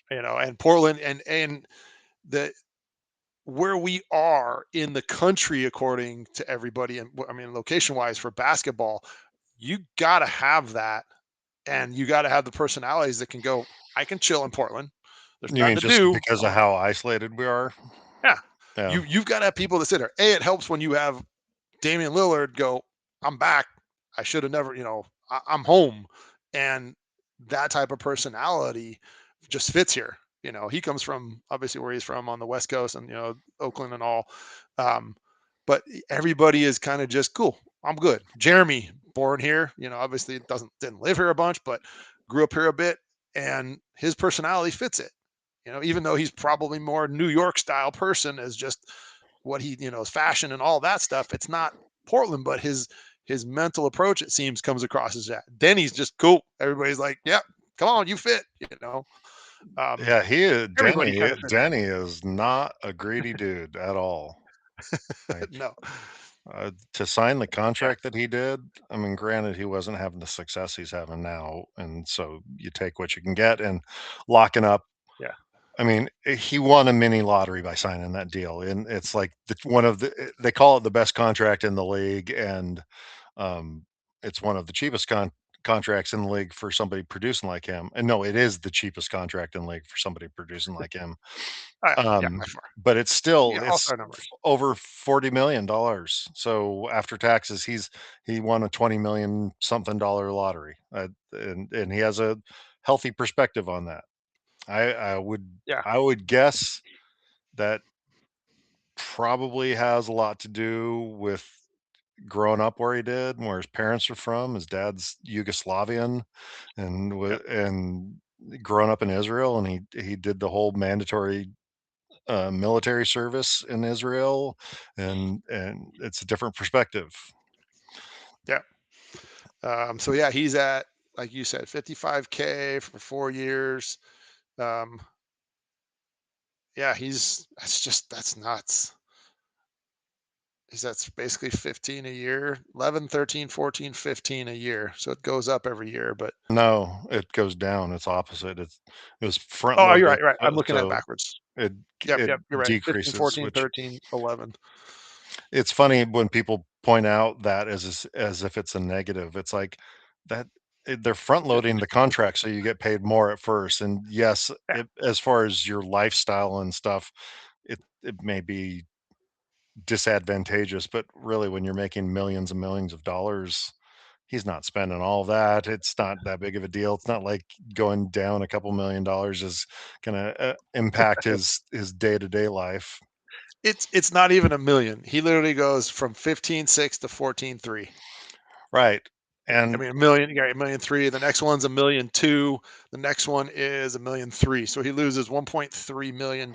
And Portland and the where we are in the country according to everybody, and I mean location wise for basketball, you got to have that, and you got to have the personalities that can go, I can chill in Portland, there's You nothing mean to just do. because of how isolated we are? Yeah, Yeah. you've got to have people that sit there. It helps when you have Damian Lillard go, I'm back. I should have never, I'm home. And that type of personality just fits here. He comes from obviously where he's from on the West Coast and, Oakland and all. Um, but everybody is kind of just cool. I'm good. Jeremy, born here, obviously didn't live here a bunch, but grew up here a bit, and his personality fits it. Even though he's probably more New York style person as just what he, is fashion and all that stuff. It's not Portland, but his mental approach, it seems, comes across as that. Denny's just cool. Everybody's like, "Yep, come on, you fit." Um, Yeah, he is Everybody Denny kind of fits Denny is not a greedy dude at all. it. Like, No, to sign the yeah, contract that he did, I mean, granted, he wasn't having the success he's having now, and so you take what you can get and locking up. yeah, I mean, he won a mini lottery by signing that deal, and it's like one of they call it the best contract in the league, and um, it's one of the cheapest contracts in the league for somebody producing like him. And no, it is the cheapest contract in the league for somebody producing like him. yeah, by far. But Yeah, all it's star numbers. over $40 million. So after taxes, he won a 20 million something dollar lottery, and he has a healthy perspective on that. I, I would Yeah, I would guess that probably has a lot to do with growing up where he did, and where his parents are from. His dad's Yugoslavian, and yeah, growing up in Israel, and he did the whole mandatory military service in Israel, and it's a different perspective. yeah. So yeah, he's at, like you said, 55K for 4 years. Um, yeah, that's nuts. That's basically 15 a year, 11, 13, 14, 15 a year. So it goes up every year. But No, it goes down. It's opposite. It was front oh, you're loaded, right. You're right. I'm looking at it so backwards. it Yep. it Yep. You're right. 15, decreases, 14, which 13, 11. it's funny when people point out that as if it's a negative. It's like that they're front loading the contract so you get paid more at first. And yes, Yeah. as far as your lifestyle and stuff, it may be disadvantageous, but really when you're making millions and millions of dollars, he's not spending all that. It's not that big of a deal. It's not like going down a couple $1 million is gonna impact his day to day life. It's not even a million. He literally goes from 15.6 to 14.3. Right. I And mean, a million, you got 1.3 million. The next one's 1.2 million. The next one is 1.3 million. So he loses $1.3 million.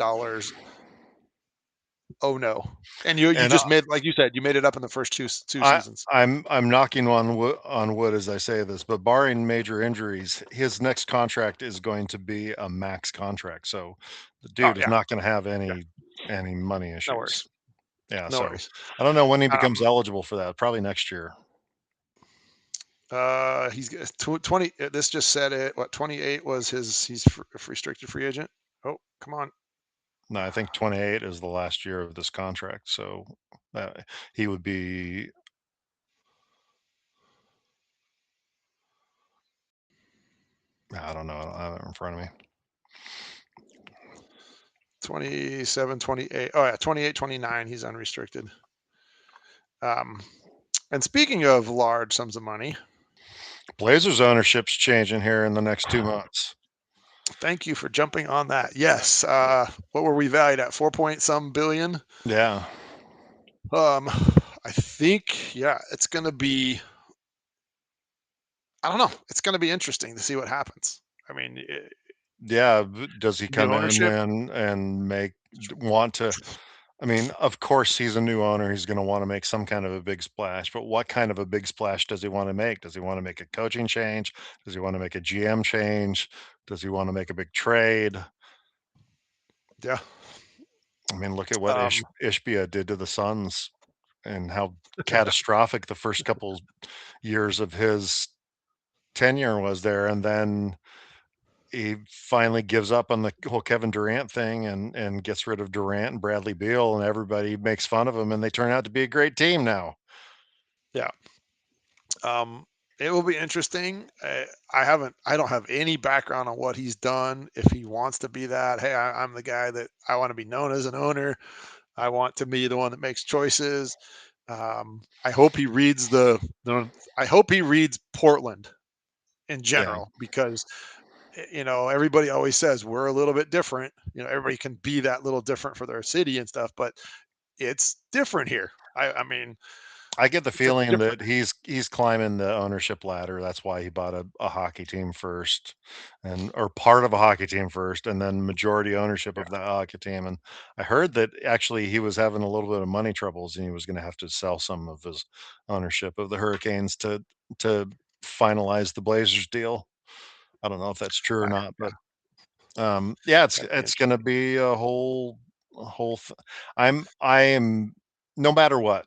Oh no. And you and just made, like you said, you made it up in the first two I seasons. I'm knocking on wood as I say this, but barring major injuries, his next contract is going to be a max contract. So the Oh dude is yeah. not going to have Yeah. any money No issues. worries. Yeah, No so worries. I don't know when he becomes Um, eligible for that. Probably next year. he's 20. This just said it. What, 28 was his? He's restricted free agent. Oh, come on. No, I think 28 is the last year of this contract. So he would be. I don't know. I don't have it in front of me. 27, 28. Oh yeah, 28, 29. He's unrestricted. Um, and speaking of large sums of money, Blazers ownership's changing here in the next 2 months. thank you for jumping on that. Yes. What were we valued at? 4 point some billion. Yeah, Um, I think, yeah, it's going to be, I don't know. It's going to be interesting to see what happens. I mean, yeah. Does he the come in ownership. and want to? I mean, of course, he's a new owner. He's going to want to make some kind of a big splash. But what kind of a big splash does he want to make? Does he want to make a coaching change? Does he want to make a GM change? Does he want to make a big trade? Yeah. I mean, look at what Um, Ishbia did to the Suns and how catastrophic the first couple years of his tenure was there. And then he finally gives up on the whole Kevin Durant thing and gets rid of Durant and Bradley Beal, and everybody makes fun of him, and they turn out to be a great team now. Yeah. Um, it will be interesting. I don't have any background on what he's done. If he wants to be that, hey, I'm the guy that I want to be known as an owner. I want to be the one that makes choices. I hope he reads I hope he reads Portland in Yeah, general because everybody always says we're a little bit different. Everybody can be that little different for their city and stuff, but it's different here. I mean, I get the it's a feeling different. that he's climbing the ownership ladder. That's why he bought a hockey team first, and or part of a hockey team first, and then majority ownership Yeah, of that hockey team. And I heard that actually he was having a little bit of money troubles, and he was going to have to sell some of his ownership of the Hurricanes to finalize the Blazers deal. I don't know if that's true or I, not, but yeah, that'd be it's going to interesting. be a whole. I am no matter what.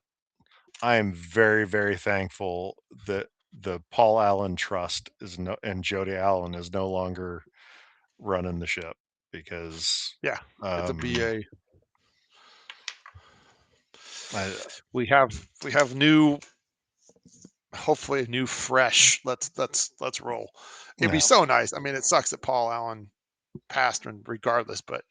I am very, very thankful that the Paul Allen Trust is no and Jody Allen is no longer running the ship because, Yeah, it's a um, BA. I We have new, hopefully a new fresh. Let's roll. It'd be no, so nice. I mean, it sucks that Paul Allen passed, and regardless, but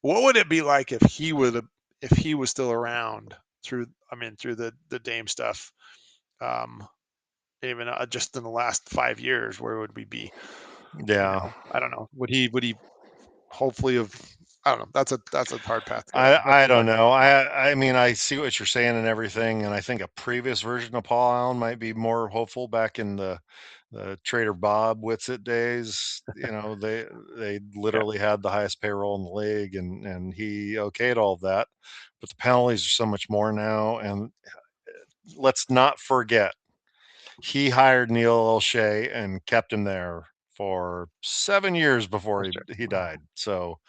what would it be like if he was still around through the Dame stuff? Um, even just in the last 5 years, where would we be? yeah. I don't know. Would he hopefully have? I don't know. That's a hard path to go down. That's I too don't much. know. I mean, I see what you're saying and everything, and I think a previous version of Paul Allen might be more hopeful back in the Trader Bob Whitsitt days. You know, they Yeah, literally had the highest payroll in the league, and he okayed all of that. But the penalties are so much more now, and let's not forget he hired Neil O'Shea and kept him there for 7 years before that's true. he died. So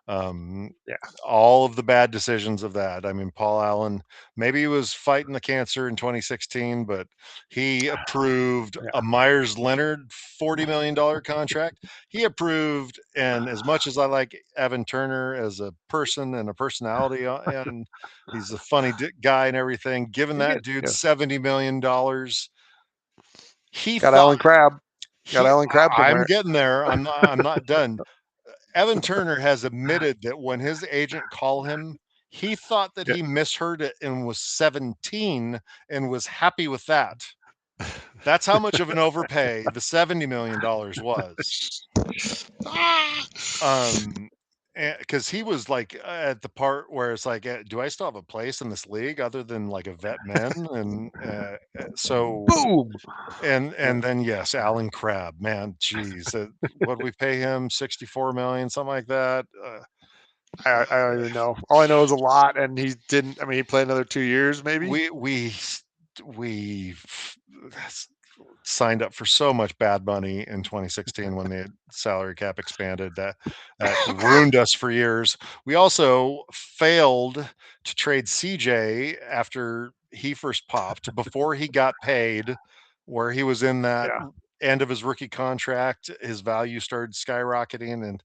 um, Yeah, all of the bad decisions of that. I mean, Paul Allen, maybe he was fighting the cancer in 2016, but he approved a yeah, Myers Leonard $40 million contract. He approved, and as much as I like Evan Turner as a person and a personality, and he's a funny guy and everything, giving he's that good. dude Yeah, $70 million, he got thought Alan Crab. Got he. Alan Crab I'm somewhere. getting there. I'm not done. Evan Turner has admitted that when his agent called him, he thought that Yeah. he misheard it and was 17 and was happy with that. That's how much of an overpay the $70 million was. Ah! Um, because he was like at the part where it's like, do I still have a place in this league other than like a vet men? And so, Boom. Yeah. and then yes, Alan Crabb, man, geez, what did we pay him? 64 million, something like that. I don't even know. All I know is a lot, and he didn't. I mean, he played another 2 years, maybe. We signed up for so much bad money in 2016 when the salary cap expanded that ruined us for years. We also failed to trade CJ after he first popped before he got paid, where he was in that Yeah. end of his rookie contract. His value started skyrocketing, and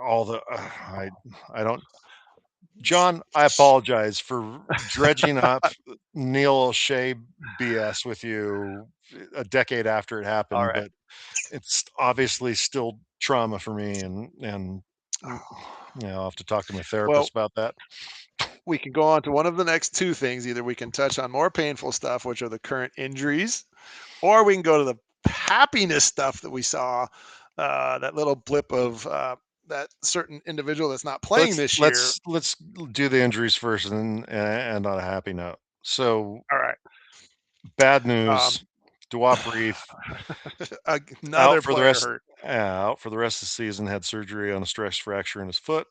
all the I don't. John, I apologize for dredging up Neil O'Shea BS with you a decade after it All happened, right. but it's obviously still trauma for me, and I'll have to talk to my Well, therapist about that. we can go on to one of the next two things. Either we can touch on more painful stuff, which are the current injuries, or we can go to the happiness stuff that we saw. That little blip of that certain individual that's not playing this year. Let's do the injuries first and on a happy note. So All right. bad Um, news. Duop Reef another player hurt. out for the rest of the season. Had surgery on a stress fracture in his foot,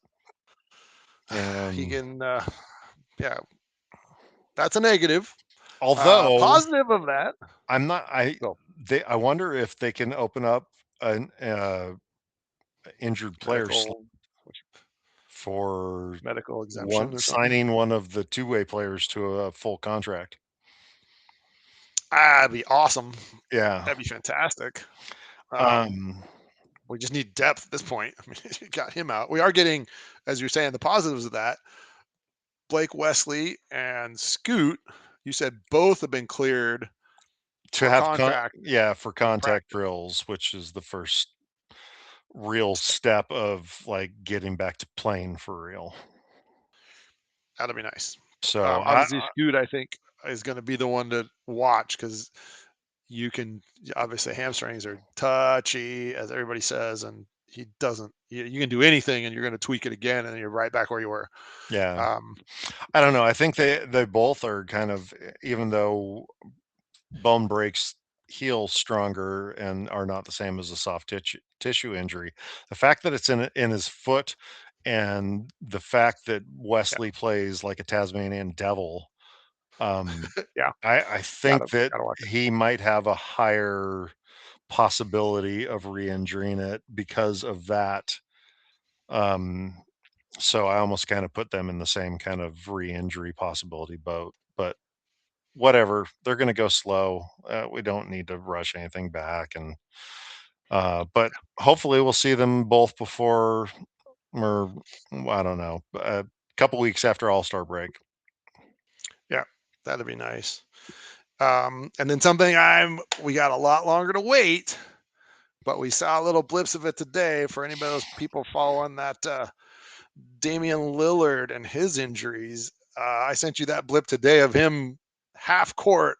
He and can, yeah, that's a negative. although Positive of that. I'm not, Go I wonder if they can open up an injured player slot medical, which for medical exemption one or something. signing one of the two-way players to a full contract. Ah, that'd be awesome. Yeah. That'd be fantastic. Um, Um, we just need depth at this point. I mean, you got him out. We are getting, as you're saying, the positives of that. Blake Wesley and Scoot, you said both have been cleared To for have contact yeah, for in contact practice. drills, which is the first real Step. step of, like, getting back to playing for real. That'll be nice. So, Obviously, Scoot, I think, is going to be the one to watch because you can obviously hamstrings are touchy, as everybody says, and he doesn't. You can do anything, and you're going to tweak it again, and you're right back where you were. yeah, Um, I don't know, I think they both are kind of, even though bone breaks heal stronger and are not the same as a soft tissue injury. The fact that it's in his foot, and the fact that yeah, Wesley plays like a Tasmanian devil, um, yeah, I think that gotta watch it. he might have a higher possibility of re-injuring it because of that. Um, so I almost kind of put them in the same kind of re-injury possibility boat. But whatever, they're going to go slow. We don't need to rush anything back, and but hopefully we'll see them both before, or I don't know, a couple weeks after All Star break. Yeah, that'd be nice. And then something we got a lot longer to wait, but we saw little blips of it today for anybody those people following that Damian Lillard and his injuries. I sent you that blip today of him half court,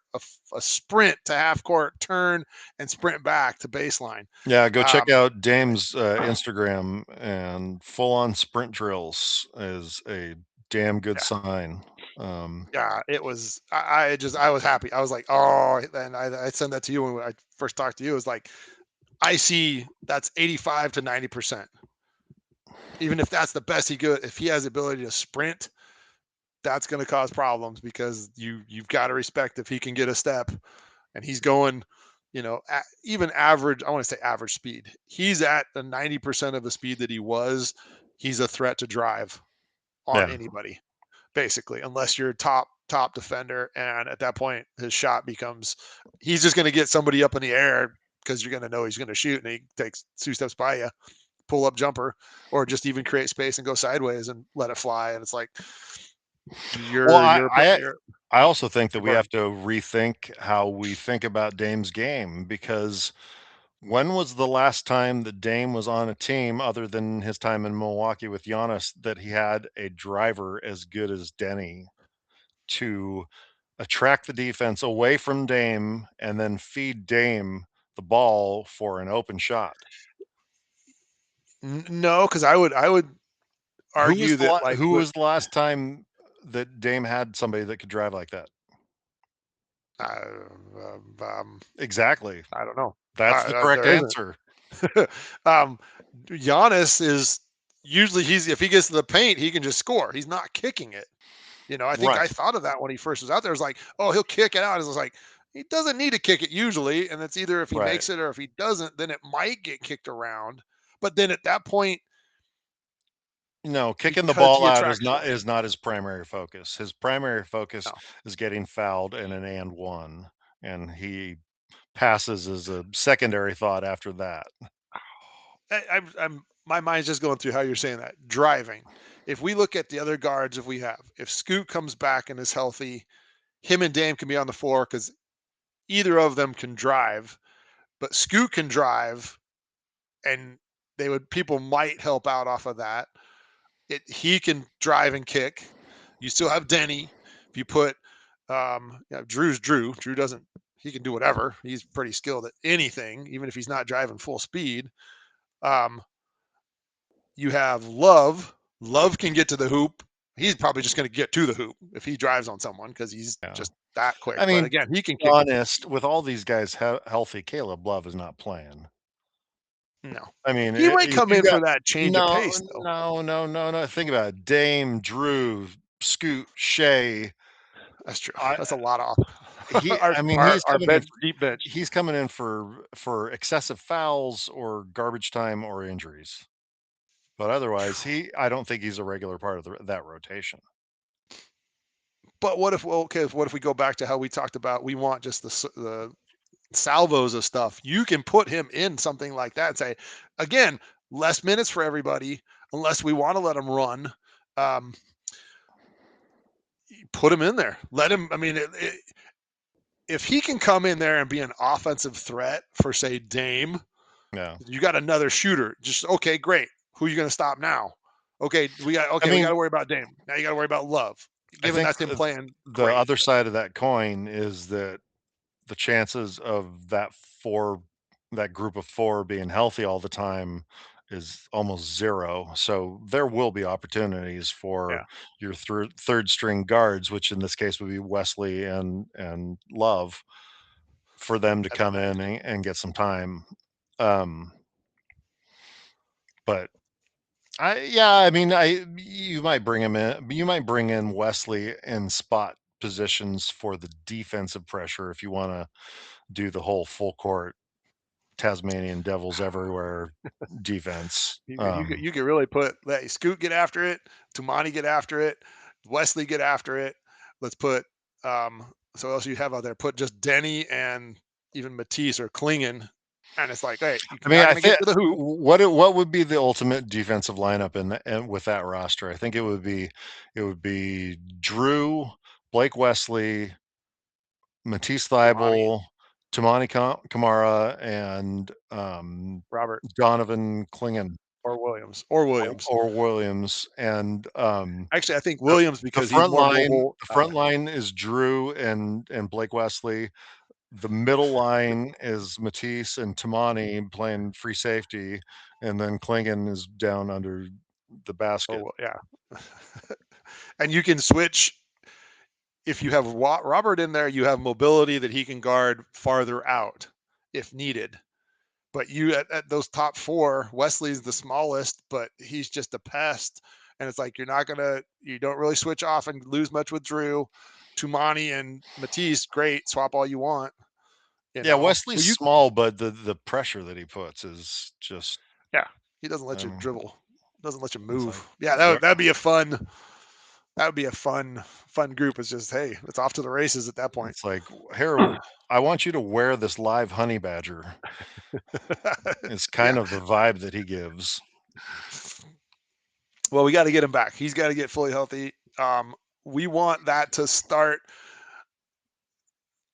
a sprint to half court, turn and sprint back to baseline. Yeah, go check Um, out Dame's Instagram, and full on sprint drills is a damn good yeah, sign. Um, yeah, it was. I was happy. I was like, oh, and I sent that to you when I first talked to you. It was like, I see that's 85 to 90%. Even if that's the best he could, if he has the ability to sprint, that's going to cause problems because you've got to respect if he can get a step and he's going, even average. I want to say average speed. He's at the 90% of the speed that he was. He's a threat to drive on yeah. anybody, basically, unless you're top defender. And at that point, his shot becomes he's just going to get somebody up in the air because you're going to know he's going to shoot, and he takes 2 steps by you, pull up jumper, or just even create space and go sideways and let it fly. And it's like Well, you're I also think that we burned. have to rethink how we think about Dame's game, because when was the last time that Dame was on a team, other than his time in Milwaukee with Giannis, that he had a driver as good as Denny to attract the defense away from Dame and then feed Dame the ball for an open shot? No, because I would argue that like Who what was the last time that Dame had somebody that could drive like that? uh, um, Exactly. I don't know. That's the correct There isn't. answer. um, Giannis is usually he's if he gets to the paint, he can just score. He's not kicking it. I think I Right, thought of that when he first was out there. It's like, oh, he'll kick it out. It's like he doesn't need to kick it usually, and it's either if he right. makes it or if he doesn't, then it might get kicked around. But then at that point, No, kicking the because ball he out attracts the is not his primary focus. His primary focus no. is getting fouled in an and one, and he passes as a secondary thought after that. I'm my mind's just going through how you're saying that. Driving. If we look at the other guards, if Scoot comes back and is healthy, him and Dame can be on the floor because either of them can drive, but Scoot can drive, and people might help out off of that. He can drive and kick. You still have Denny. If you put, Drew's Drew. Drew doesn't. He can do whatever. He's pretty skilled at anything, even if he's not driving full speed. Um, You have Love. Love can get to the hoop. He's probably just going to get to the hoop if he drives on someone because he's Yeah. just that quick. I But mean, again, he to can be kick it. honest, with all these guys healthy, Caleb Love is not playing. No, I mean, he might if come you in got for that change of no, pace though. no. Think about it. Dame, Drew, Scoot, Shea. That's true. I That's a lot off. I mean, Our bench, deep bench. he's coming in for excessive fouls or garbage time or injuries. But otherwise, I don't think he's a regular part of that rotation. But what if well, okay? What if we go back to how we talked about? We want just the salvos of stuff. You can put him in something like that and say, again, less minutes for everybody unless we want to let him run. Um, put him in there. Let him. I mean, if he can come in there and be an offensive threat for say Dame, Yeah. you got another shooter. Just okay, great. Who are you going to stop now? I We got to mean, worry about Dame. Now you got to worry about Love. I Given think that's him playing the great. other side of that coin is that the chances of that group of 4 being healthy all the time is almost 0. So there will be opportunities for Yeah, your third string guards, which in this case would be Wesley and Love, for them to that's come right. in and get some time. Um, but I mean, you might bring in Wesley in spot positions for the defensive pressure if you wanna do the whole full court Tasmanian devils everywhere defense. You could really let Scoot get after it, Tumani get after it, Wesley get after it. Let's put so else you have out there. Put just Denny and even Matisse or Klingen, and it's like, hey, I you're mean, not I going to get think to the hoop. what would be the ultimate defensive lineup in with that roster? I think it would be Drew, Blake Wesley, Matisse Tumani, Thybulle, Tamani Kamara, and Robert, Donovan Clingan or Williams, or Williams. or Williams. And Actually, I think the Williams the because he's front more line mobile. the front line is Drew and Blake Wesley. The middle line is Matisse and Tamani playing free safety, and then Klingon is down under the basket. Yeah, and you can switch if you have Robert in there. You have mobility that he can guard farther out if needed. But at those top four, Wesley's the smallest, but he's just a pest. And it's like you don't really switch off and lose much with Drew. Tumani and Matisse, great, swap all you want, Yeah, Wesley's So small, but the pressure that he puts is just, yeah, he doesn't let you um, dribble, doesn't let you it's like, move. Yeah, where that would be a fun group. It's just hey, it's off to the races at that point. it's like, "Here, I want you to wear this live honey badger." It's Yeah. kind of the vibe that he gives. Well, we got to get him back. He's got to get fully healthy. We want that to start.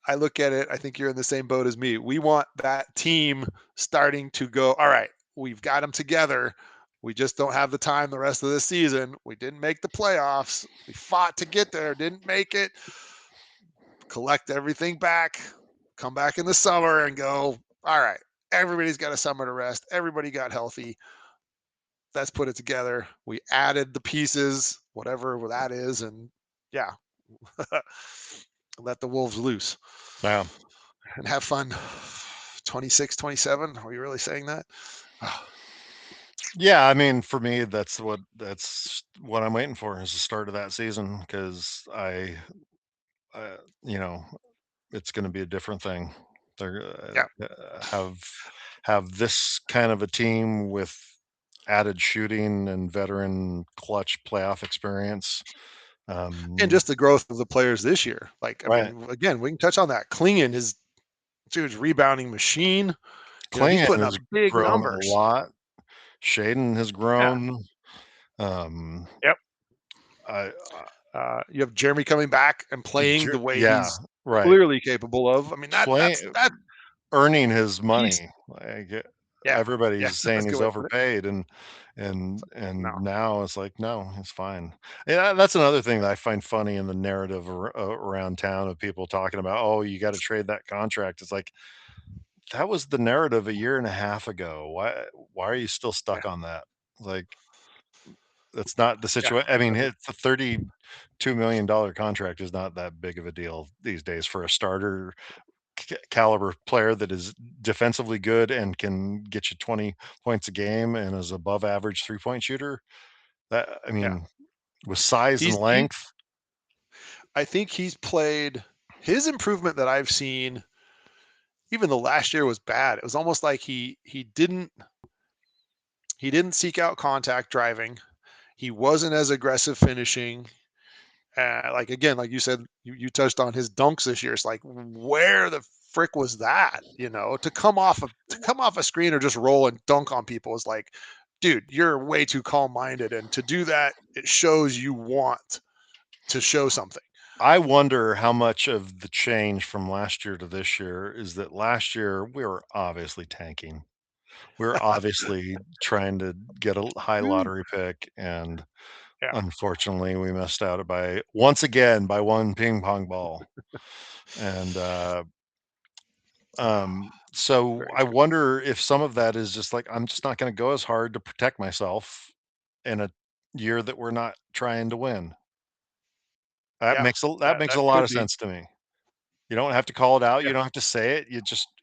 I look at it. I think you're in the same boat as me. We want that team starting to go. All right, we've got them together. We just don't have the time the rest of the season. We didn't make the playoffs. We fought to get there, didn't make it. Collect everything back, come back in the summer and go, all right, everybody's got a summer to rest. Everybody got healthy. Let's put it together. We added the pieces, whatever that is. And yeah, let the wolves loose Yeah. and have fun. 26, 27. Are you really saying that? Yeah, I mean, for me, that's what I'm waiting for is the start of that season because uh, you know, it's gonna be a different thing. They're Yeah. have this kind of a team with added shooting and veteran clutch playoff experience. And Um, just the growth of the players this year. Like, I right. mean, again, we can touch on that. Klingen is dude's rebounding machine. He's Klingon putting up has big grown a numbers. lot. Shaden has Yeah. grown. Um, Yep. I, You have Jeremy coming back and playing the way yeah, he's right. clearly capable of. I mean, Play that earning his he's money. Like, yeah, yeah. everybody's That's saying a good he's way to put it. overpaid, and No, now it's like, no, it's fine. Yeah, that's another thing that I find funny in the narrative around town of people talking about, oh, you got to trade that contract. It's like that was the narrative a year and a half ago. Why are you still yeah, stuck on that? Like that's not the yeah, situation. I mean, exactly. it's a $32 million contract is not that big of a deal these days for a starter caliber player that is defensively good and can get you 20 points a game and is above average 3-point shooter. That I Yeah, mean, with size and he. length, I think he's played his improvement that I've seen. Even the last year was bad. It was almost like he didn't seek out contact driving. He wasn't as aggressive finishing. Like again, like you said, you touched on his dunks this year. It's like where the frick was that? To come off a screen or just roll and dunk on people is like, dude, you're way too calm minded. And to do that, it shows you want to show something. I wonder how much of the change from last year to this year is that last year we were obviously tanking. We were obviously trying to get a high Mm. lottery pick, and Yeah, unfortunately, we missed out by once again by one ping pong ball. And so very I true. wonder if some of that is just like I'm just not going to go as hard to protect myself in a year that we're not trying to win. Yeah, That makes that a lot could of be. sense to me. You don't have to call it out, Yeah, you don't have to say it,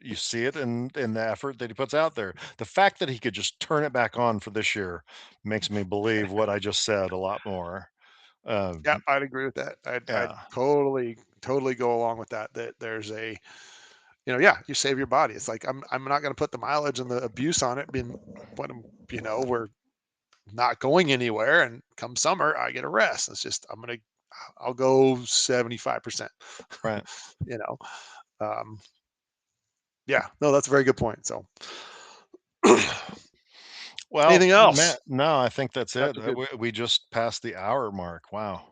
you see it in the effort that he puts out there. The fact that he could just turn it back on for this year makes me believe what I just said a lot more. yeah, Um, I'd agree with that. I'd yeah, totally go along with that. That there's a, yeah, you save your body. It's like I'm not going to put the mileage and the abuse on it. Being when we're not going anywhere, and come summer, I get a rest. It's just I'll go 75%. right. you know, um, yeah, no, that's a very good point. So, Well, anything else? Matt, no, I think that's That's it. a good. We just passed the hour mark. Wow.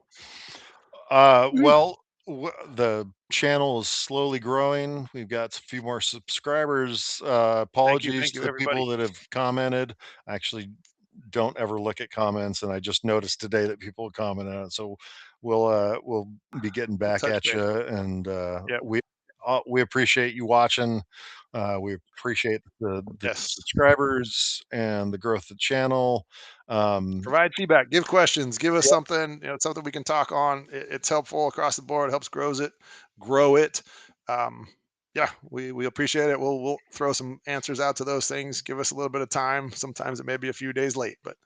Whew. The channel is slowly growing. We've got a few more subscribers. Apologies Thank to you, the people everybody. that have commented. I actually don't ever look at comments, and I just noticed today that people comment on it. So we'll be getting We'll back touch at base. you, and Yep. we appreciate you watching. We appreciate the Yes. subscribers and the growth of the channel. Um, Provide feedback. Give questions. Give us yep, something. Something we can talk on. It's helpful across the board. Helps grow it. Um, yeah, we appreciate it. We'll throw some answers out to those things. Give us a little bit of time. Sometimes it may be a few days late, but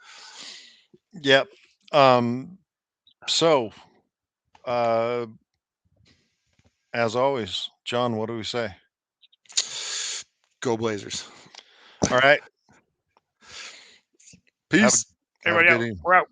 yep. Um, so uh, as always, John, what do we say? go Blazers. All right. Have a Peace. have a Everybody good out. evening. We're out.